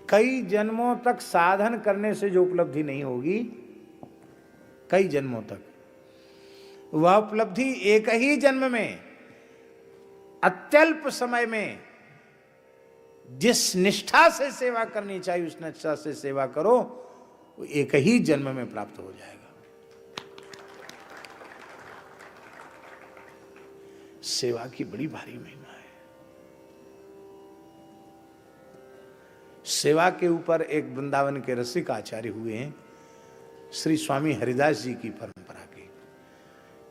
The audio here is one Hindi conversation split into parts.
कई जन्मों तक साधन करने से जो उपलब्धि नहीं होगी, कई जन्मों तक, वह उपलब्धि एक ही जन्म में, अत्यल्प समय में जिस निष्ठा से सेवा करनी चाहिए उस निष्ठा से सेवा करो, वो एक ही जन्म में प्राप्त हो जाएगा। सेवा की बड़ी भारी महिमा है। सेवा के ऊपर एक वृंदावन के रसिक आचार्य हुए हैं, श्री स्वामी हरिदास जी की परंपरा के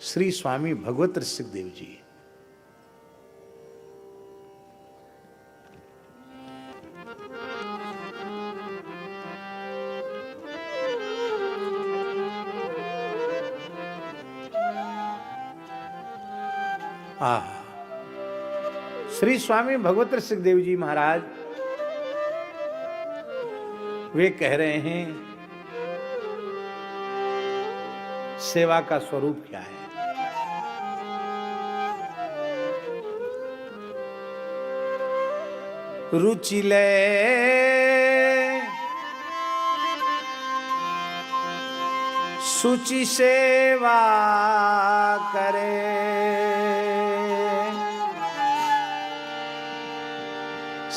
श्री स्वामी भगवत रसिक देव जी। श्री स्वामी भगवत रसिक देव जी महाराज वे कह रहे हैं, सेवा का स्वरूप क्या है। रुचि ले शुचि सेवा करे,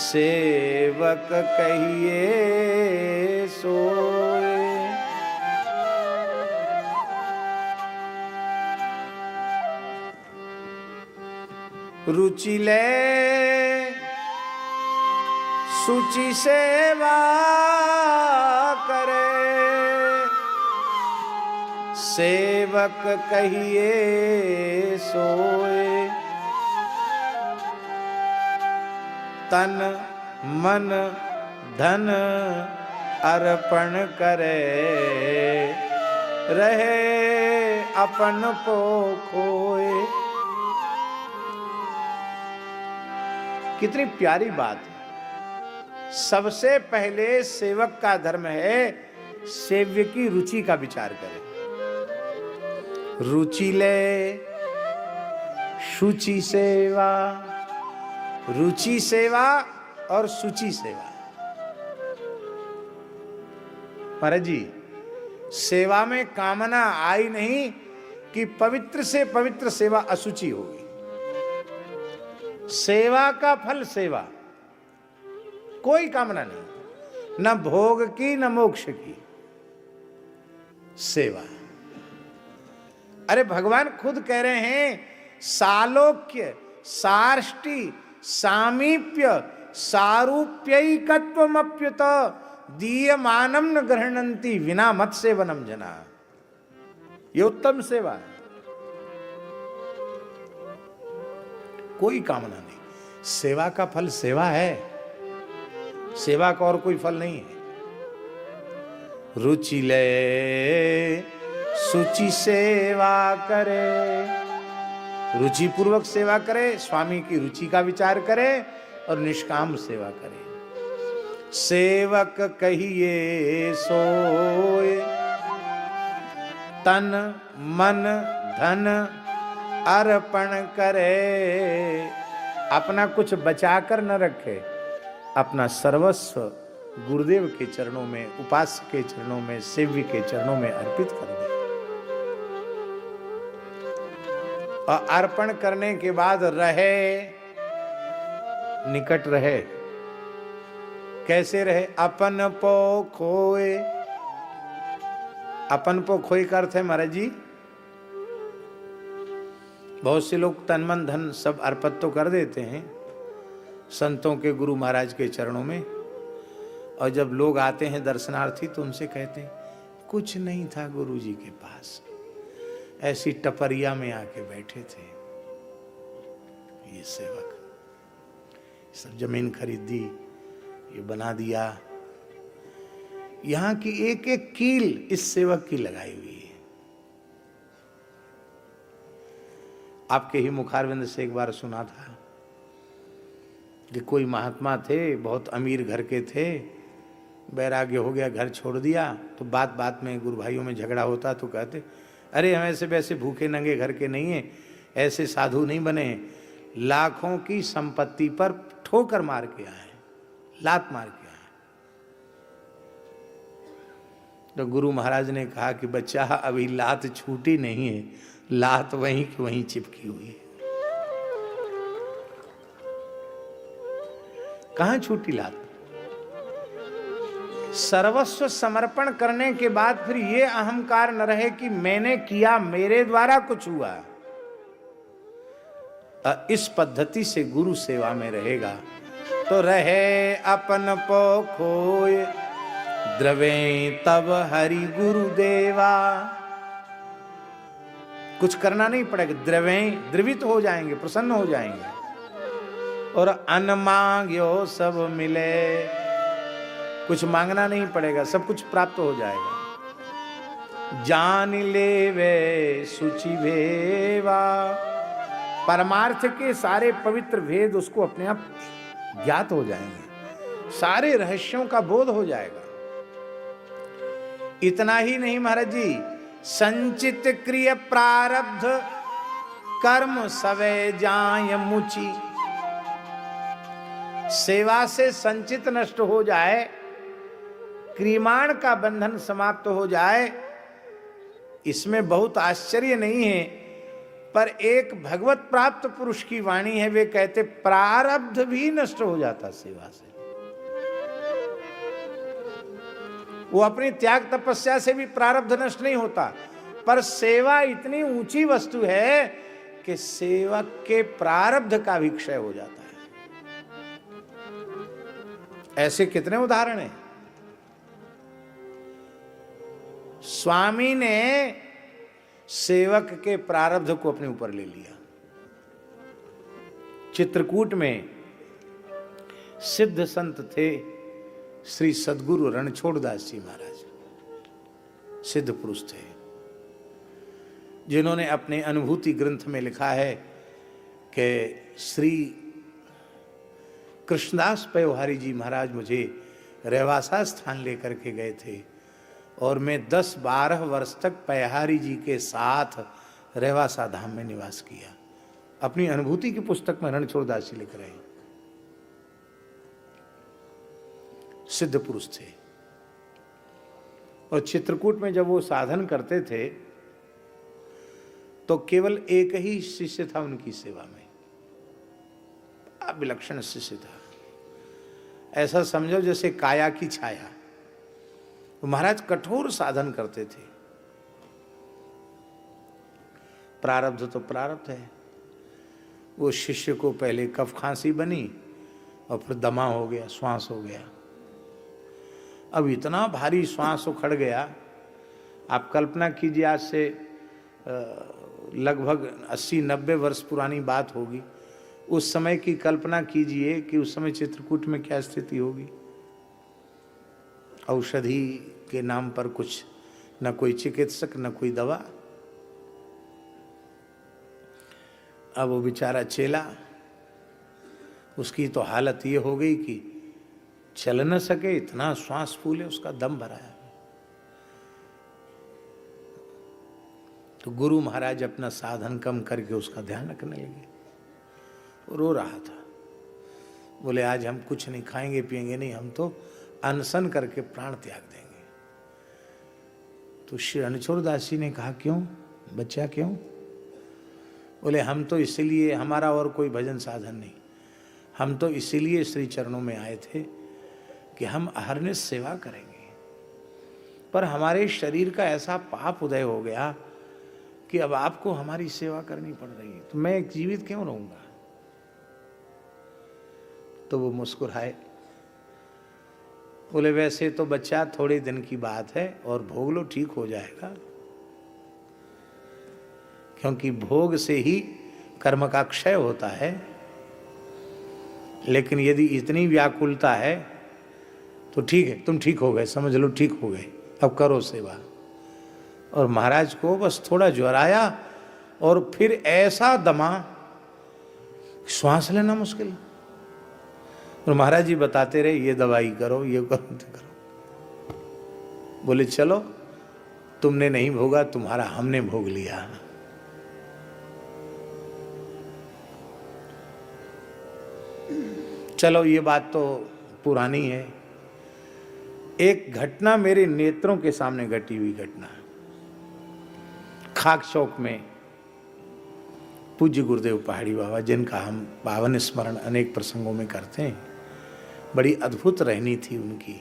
सेवक कहिए सोए। रुचि ले शुचि सेवा करे, सेवक कहिए सोए। तन मन धन अर्पण करे, रहे अपन को खोए। कितनी प्यारी बात है। सबसे पहले सेवक का धर्म है सेव्य की रुचि का विचार करे। रुचि ले शुचि सेवा, रुचि सेवा और शुचि सेवा। महाराज जी, सेवा में कामना आई नहीं कि पवित्र से पवित्र सेवा अशुचि होगी। सेवा का फल सेवा, कोई कामना नहीं, न भोग की न मोक्ष की, सेवा। अरे भगवान खुद कह रहे हैं, सालोक्य सार्ष्टि सामीप्य सारूप्यैकत्वमप्युत दीयमानम न गृह्णन्ति विना मत सेवनम जना। ये उत्तम सेवा है, कोई कामना नहीं। सेवा का फल सेवा है, सेवा का और कोई फल नहीं है। रुचि ले शुचि सेवा करे, रुचि पूर्वक सेवा करे, स्वामी की रुचि का विचार करे और निष्काम सेवा करे। सेवक कहिए सोए, तन मन धन अर्पण करे। अपना कुछ बचाकर न रखे, अपना सर्वस्व गुरुदेव के चरणों में, उपासक के चरणों में, सेव्य के चरणों में अर्पित कर दे। और अर्पण करने के बाद रहे, निकट रहे। कैसे रहे? अपन पो खोए। अपन पो खोए का अर्थ है महाराज जी, बहुत से लोग तन मन धन सब अर्पित तो कर देते हैं संतों के, गुरु महाराज के चरणों में, और जब लोग आते हैं दर्शनार्थी तो उनसे कहते हैं कुछ नहीं था गुरु जी के पास, ऐसी टपरिया में आके बैठे थे। ये सेवक सब जमीन खरीदी, ये बना दिया। यहां की एक एक कील इस सेवक की लगाई हुई है। आपके ही मुखारविंद से एक बार सुना था कि कोई महात्मा थे, बहुत अमीर घर के थे, वैराग्य हो गया, घर छोड़ दिया। तो बात बात में गुरु भाइयों में झगड़ा होता तो कहते, अरे हम ऐसे वैसे भूखे नंगे घर के नहीं हैं, ऐसे साधु नहीं बने, लाखों की संपत्ति पर ठोकर मार के आए, लात मार के आए। तो गुरु महाराज ने कहा कि बच्चा अभी लात छूटी नहीं है, लात वहीं की वहीं चिपकी हुई है। कहां छूटी लात? सर्वस्व समर्पण करने के बाद फिर ये अहंकार न रहे कि मैंने किया, मेरे द्वारा कुछ हुआ। इस पद्धति से गुरु सेवा में रहेगा तो रहे अपन पो खोए, द्रवे तब हरि गुरु देवा। कुछ करना नहीं पड़ेगा, द्रवे द्रवित हो जाएंगे, प्रसन्न हो जाएंगे। और अन्न मांग्यो सब मिले, कुछ मांगना नहीं पड़ेगा, सब कुछ प्राप्त हो जाएगा। जान ले वे सुचि भेवा, परमार्थ के सारे पवित्र भेद उसको अपने आप ज्ञात हो जाएंगे, सारे रहस्यों का बोध हो जाएगा। इतना ही नहीं महाराज जी, संचित क्रिय प्रारब्ध कर्म सवे जाय मुचि। सेवा से संचित नष्ट हो जाए, क्रियमाण का बंधन समाप्त हो जाए, इसमें बहुत आश्चर्य नहीं है। पर एक भगवत प्राप्त पुरुष की वाणी है, वे कहते प्रारब्ध भी नष्ट हो जाता सेवा से। वो अपनी त्याग तपस्या से भी प्रारब्ध नष्ट नहीं होता, पर सेवा इतनी ऊंची वस्तु है कि सेवक के प्रारब्ध का भी क्षय हो जाता है। ऐसे कितने उदाहरण हैं। स्वामी ने सेवक के प्रारब्ध को अपने ऊपर ले लिया। चित्रकूट में सिद्ध संत थे श्री सद्गुरु रणछोड़दास जी महाराज, सिद्ध पुरुष थे, जिन्होंने अपने अनुभूति ग्रंथ में लिखा है कि श्री कृष्णदास पयोहारी जी महाराज मुझे रेवासा स्थान लेकर के गए थे और मैं 10-12 वर्ष तक पयहारी जी के साथ रेवासा धाम में निवास किया। अपनी अनुभूति की पुस्तक में रणछोड़दास जी लिख रहे हैं। सिद्ध पुरुष थे और चित्रकूट में जब वो साधन करते थे तो केवल एक ही शिष्य था उनकी सेवा में, विलक्षण शिष्य था। ऐसा समझो जैसे काया की छाया। तो महाराज कठोर साधन करते थे। प्रारब्ध तो प्रारब्ध है। वो शिष्य को पहले कफ खांसी बनी और फिर दमा हो गया, श्वास हो गया। अब इतना भारी श्वास उखड़ गया, आप कल्पना कीजिए, आज से लगभग 80-90 वर्ष पुरानी बात होगी। उस समय की कल्पना कीजिए कि उस समय चित्रकूट में क्या स्थिति होगी। औषधि के नाम पर कुछ, न कोई चिकित्सक न कोई दवा। अब वो बेचारा चेला, उसकी तो हालत ये हो गई कि चल न सके, इतना श्वास फूले, उसका दम भराया। तो गुरु महाराज अपना साधन कम करके उसका ध्यान रखने लगे। रो रहा था, बोले आज हम कुछ नहीं खाएंगे पिएंगे नहीं, हम तो अनशन करके प्राण त्याग देंगे। तो श्री रणछोड़दास जी ने कहा क्यों बच्चा, क्यों? बोले हम तो इसीलिए, हमारा और कोई भजन साधन नहीं, हम तो इसीलिए श्री चरणों में आए थे कि हम अहरनिश सेवा करेंगे, पर हमारे शरीर का ऐसा पाप उदय हो गया कि अब आपको हमारी सेवा करनी पड़ रही है, तो मैं जीवित क्यों रहूंगा? तो वो मुस्कुराए, बोले वैसे तो बच्चा थोड़े दिन की बात है और भोग लो, ठीक हो जाएगा, क्योंकि भोग से ही कर्म का क्षय होता है। लेकिन यदि इतनी व्याकुलता है तो ठीक है, तुम ठीक हो गए, समझ लो ठीक हो गए, अब करो सेवा। और महाराज को बस थोड़ा ज्वर आया और फिर ऐसा दमा, श्वास लेना मुश्किल। और महाराज जी बताते रहे ये दवाई करो, ये करो, तो करो। बोले चलो, तुमने नहीं भोगा, तुम्हारा हमने भोग लिया। चलो ये बात तो पुरानी है। एक घटना मेरे नेत्रों के सामने घटी हुई घटना, खाक चौक में पूज्य गुरुदेव पहाड़ी बाबा, जिनका हम पावन स्मरण अनेक प्रसंगों में करते हैं, बड़ी अद्भुत रहनी थी उनकी।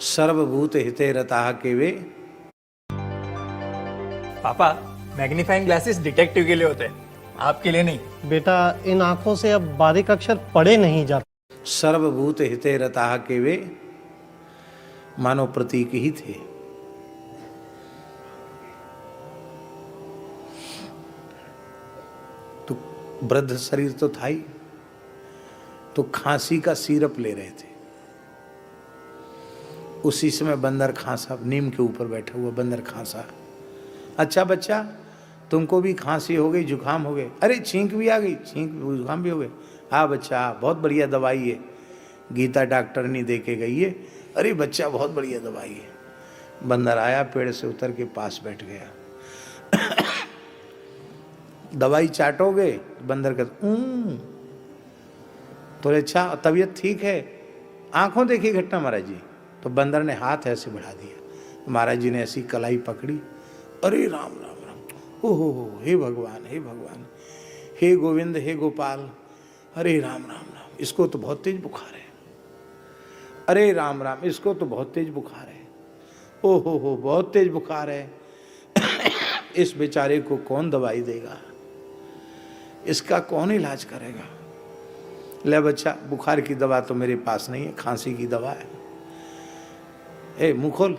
सर्वभूत हिते रताः के वे। पापा, मैग्नीफाइंग ग्लासेस डिटेक्टिव के लिए होते हैं, आपके लिए नहीं। बेटा, इन आंखों से अब बारीक अक्षर पढ़े नहीं जाते। सर्वभूत हिते रताः के वे मानव प्रतीक ही थे। तो वृद्ध शरीर तो था ही, तो खांसी का सिरप ले रहे थे। उसी समय बंदर खांसा, नीम के ऊपर बैठा हुआ बंदर खांसा। अच्छा बच्चा, तुमको भी खांसी हो गई, जुकाम हो गए? अरे छींक भी आ गई, छींक जुकाम भी हो गए? हाँ बच्चा, बहुत बढ़िया दवाई है, गीता डॉक्टरनी दे के गई है। अरे बच्चा, बहुत बढ़िया दवाई है। बंदर आया, पेड़ से उतर के पास बैठ गया। दवाई चाटोगे? बंदर का तो अच्छा, तबीयत ठीक है? आंखों देखी घटना महाराज जी। तो बंदर ने हाथ ऐसे बढ़ा दिया, तो महाराज जी ने ऐसी कलाई पकड़ी। अरे राम राम राम, ओहो, हे भगवान, हे भगवान, हे गोविंद, हे गोपाल, अरे राम राम राम, इसको तो बहुत तेज बुखार है। अरे राम राम, इसको तो बहुत तेज बुखार है। ओहो, बहुत तेज बुखार है। इस बेचारे को कौन दवाई देगा? इसका कौन इलाज करेगा? ले बच्चा, बुखार की दवा तो मेरे पास नहीं है, खांसी की दवा है। ए मुंह खोल।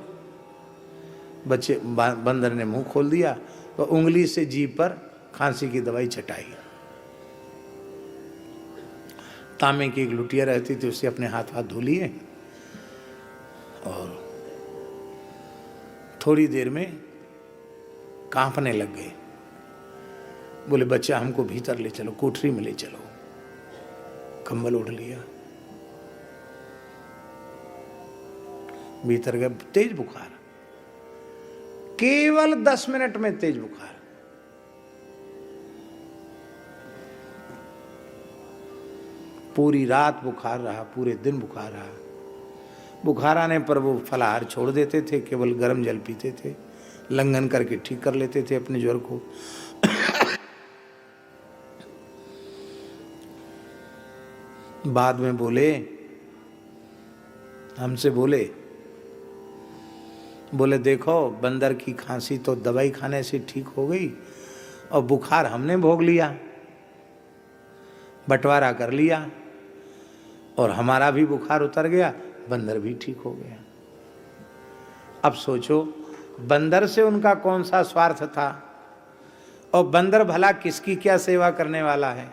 बच्चे, बंदर ने मुंह खोल दिया, तो उंगली से जीभ पर खांसी की दवाई चटाई। तांबे की एक लुटिया रहती थी, उससे अपने हाथ धो लिए और थोड़ी देर में कांपने लग गए। बोले बच्चा, हमको भीतर ले चलो, कोठरी में ले चलो। कंबल ओढ़ लिया, भीतर गए। तेज बुखार, केवल 10 मिनट में तेज बुखार। पूरी रात बुखार रहा, पूरे दिन बुखार रहा। बुखार आने पर वो फलाहार छोड़ देते थे, केवल गर्म जल पीते थे, लंघन करके ठीक कर लेते थे अपने ज्वर को। बाद में बोले, हमसे बोले देखो, बंदर की खांसी तो दवाई खाने से ठीक हो गई, और बुखार हमने भोग लिया, बंटवारा कर लिया, और हमारा भी बुखार उतर गया, बंदर भी ठीक हो गया। अब सोचो, बंदर से उनका कौन सा स्वार्थ था, और बंदर भला किसकी क्या सेवा करने वाला है।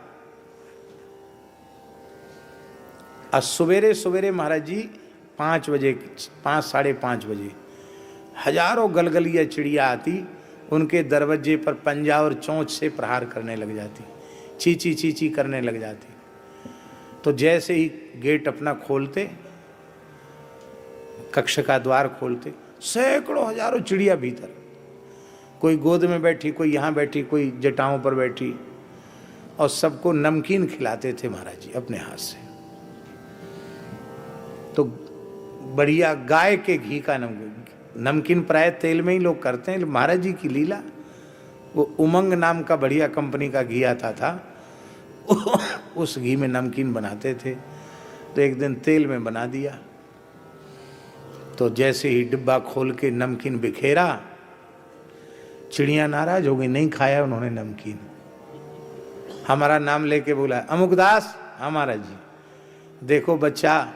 आज सवेरे सवेरे महाराज जी 5 बजे, 5 साढ़े 5 बजे हजारों गलगलिया चिड़िया आती, उनके दरवाजे पर पंजा और चोंच से प्रहार करने लग जाती, चीची चीची करने लग जाती। तो जैसे ही गेट अपना खोलते, कक्ष का द्वार खोलते, सैकड़ों हजारों चिड़िया भीतर, कोई गोद में बैठी, कोई यहाँ बैठी, कोई जटाओं पर बैठी, और सबको नमकीन खिलाते थे महाराज जी अपने हाथ से। तो बढ़िया गाय के घी का नमकीन प्राय तेल में ही लोग करते हैं, महाराज जी की लीला। वो उमंग नाम का बढ़िया कंपनी का घी आता था, उस घी में नमकीन बनाते थे। तो एक दिन तेल में बना दिया, तो जैसे ही डिब्बा खोल के नमकीन बिखेरा, चिड़िया नाराज हो गई, नहीं खाया उन्होंने नमकीन। हमारा नाम लेके बोला, अमुकदास, हमारा जी, देखो बच्चा,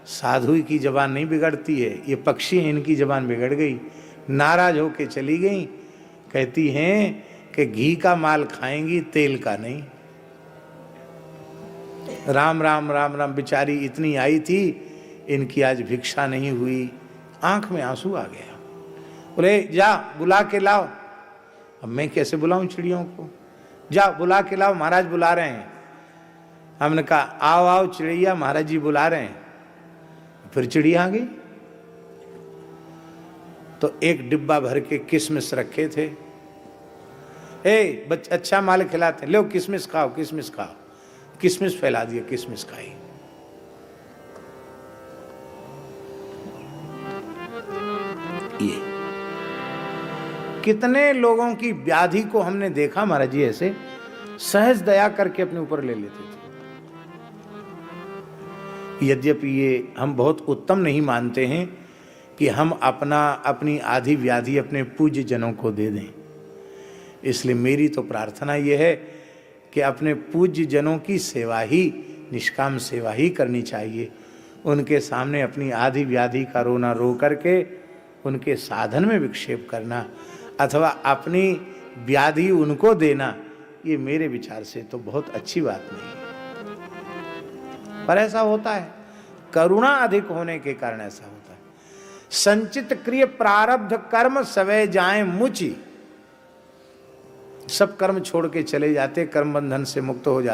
साधु की जबान नहीं बिगड़ती है, ये पक्षी हैं, इनकी जबान बिगड़ गई। नाराज होके चली गई, कहती हैं कि घी का माल खाएंगी, तेल का नहीं। राम राम राम राम, बेचारी इतनी आई थी, इनकी आज भिक्षा नहीं हुई। आंख में आंसू आ गया। बोले जा बुला के लाओ। अब मैं कैसे बुलाऊं चिड़ियों को? जा बुला के लाओ, महाराज बुला रहे हैं। हमने कहा आओ आओ चिड़िया, महाराज जी बुला रहे हैं। फिर चिड़िया आ गई। तो एक डिब्बा भर के किशमिश रखे थे, अच्छा माल खिलाते, लो किशमिश खाओ, किशमिश खाओ, किशमिश फैला दिया, किशमिश खाई। ये कितने लोगों की व्याधि को हमने देखा महाराज जी ऐसे सहज दया करके अपने ऊपर ले लेते थे। यद्यपि ये हम बहुत उत्तम नहीं मानते हैं कि हम अपनी आधी व्याधि अपने पूज्य जनों को दे दें। इसलिए मेरी तो प्रार्थना ये है कि अपने पूज्य जनों की सेवा ही, निष्काम सेवा ही करनी चाहिए। उनके सामने अपनी आधी व्याधि का रोना रो करके उनके साधन में विक्षेप करना अथवा अपनी व्याधि उनको देना, ये मेरे विचार से तो बहुत अच्छी बात नहीं है। पर ऐसा होता है, करुणा अधिक होने के कारण ऐसा होता है। संचित क्रिय प्रारब्ध कर्म सवै जाएं मुचि, सब कर्म छोड़ के चले जाते, कर्म बंधन से मुक्त हो जाते।